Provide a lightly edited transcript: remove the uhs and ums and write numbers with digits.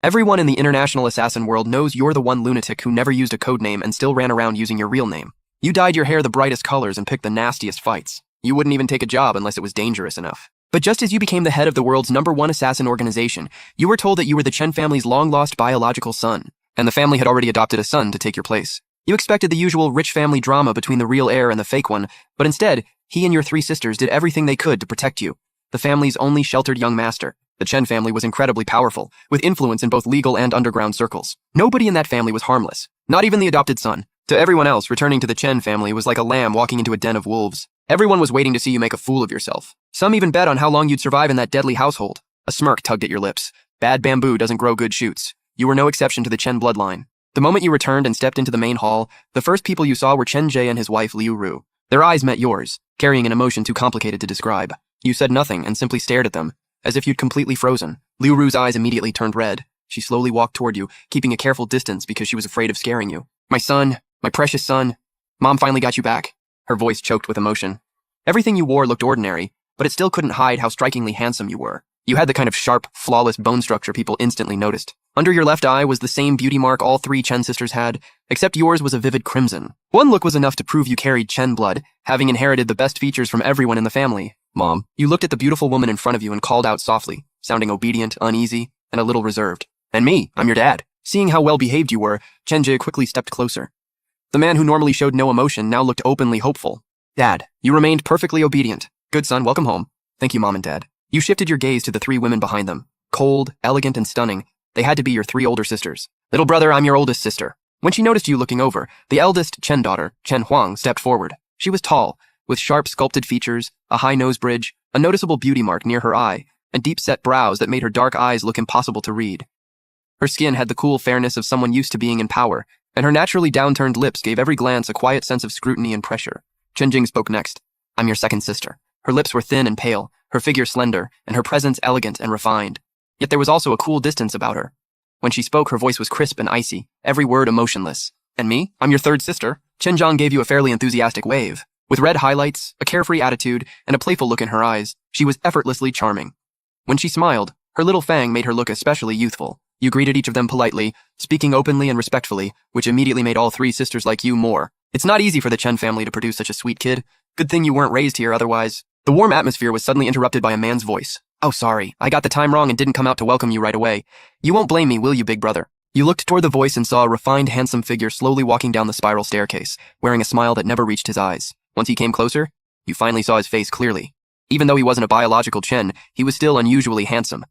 Everyone in the international assassin world knows you're the one lunatic who never used a code name and still ran around using your real name. You dyed your hair the brightest colors and picked the nastiest fights. You wouldn't even take a job unless it was dangerous enough. But just as you became the head of the world's #1 assassin organization, you were told that you were the Chen family's long-lost biological son, and the family had already adopted a son to take your place. You expected the usual rich family drama between the real heir and the fake one, but instead, he and your 3 sisters did everything they could to protect you. The family's only sheltered young master. The Chen family was incredibly powerful, with influence in both legal and underground circles. Nobody in that family was harmless, not even the adopted son. To everyone else, returning to the Chen family was like a lamb walking into a den of wolves. Everyone was waiting to see you make a fool of yourself. Some even bet on how long you'd survive in that deadly household. A smirk tugged at your lips. Bad bamboo doesn't grow good shoots. You were no exception to the Chen bloodline. The moment you returned and stepped into the main hall, the first people you saw were Chen Jie and his wife Liu Ru. Their eyes met yours, carrying an emotion too complicated to describe. You said nothing and simply stared at them, as if you'd completely frozen. Liu Ru's eyes immediately turned red. She slowly walked toward you, keeping a careful distance because she was afraid of scaring you. My son, my precious son, Mom finally got you back. Her voice choked with emotion. Everything you wore looked ordinary, but it still couldn't hide how strikingly handsome you were. You had the kind of sharp, flawless bone structure people instantly noticed. Under your left eye was the same beauty mark all 3 Chen sisters had, except yours was a vivid crimson. One look was enough to prove you carried Chen blood, having inherited the best features from everyone in the family. Mom, you looked at the beautiful woman in front of you and called out softly, sounding obedient, uneasy, and a little reserved. And me, I'm your dad. Seeing how well-behaved you were, Chen Jie quickly stepped closer. The man who normally showed no emotion now looked openly hopeful. Dad, you remained perfectly obedient. Good son, welcome home. Thank you, Mom and Dad. You shifted your gaze to the 3 women behind them. Cold, elegant, and stunning, they had to be your 3 older sisters. Little brother, I'm your oldest sister. When she noticed you looking over, the eldest Chen daughter, Chen Huang, stepped forward. She was tall, with sharp sculpted features, a high nose bridge, a noticeable beauty mark near her eye, and deep-set brows that made her dark eyes look impossible to read. Her skin had the cool fairness of someone used to being in power, and her naturally downturned lips gave every glance a quiet sense of scrutiny and pressure. Chen Jing spoke next. I'm your second sister. Her lips were thin and pale, her figure slender, and her presence elegant and refined. Yet there was also a cool distance about her. When she spoke, her voice was crisp and icy, every word emotionless. And me? I'm your third sister. Chen Zhang gave you a fairly enthusiastic wave. With red highlights, a carefree attitude, and a playful look in her eyes, she was effortlessly charming. When she smiled, her little fang made her look especially youthful. You greeted each of them politely, speaking openly and respectfully, which immediately made all 3 sisters like you more. It's not easy for the Chen family to produce such a sweet kid. Good thing you weren't raised here otherwise. The warm atmosphere was suddenly interrupted by a man's voice. Oh, sorry, I got the time wrong and didn't come out to welcome you right away. You won't blame me, will you, big brother? You looked toward the voice and saw a refined, handsome figure slowly walking down the spiral staircase, wearing a smile that never reached his eyes. Once he came closer, you finally saw his face clearly. Even though he wasn't a biological Chen, he was still unusually handsome.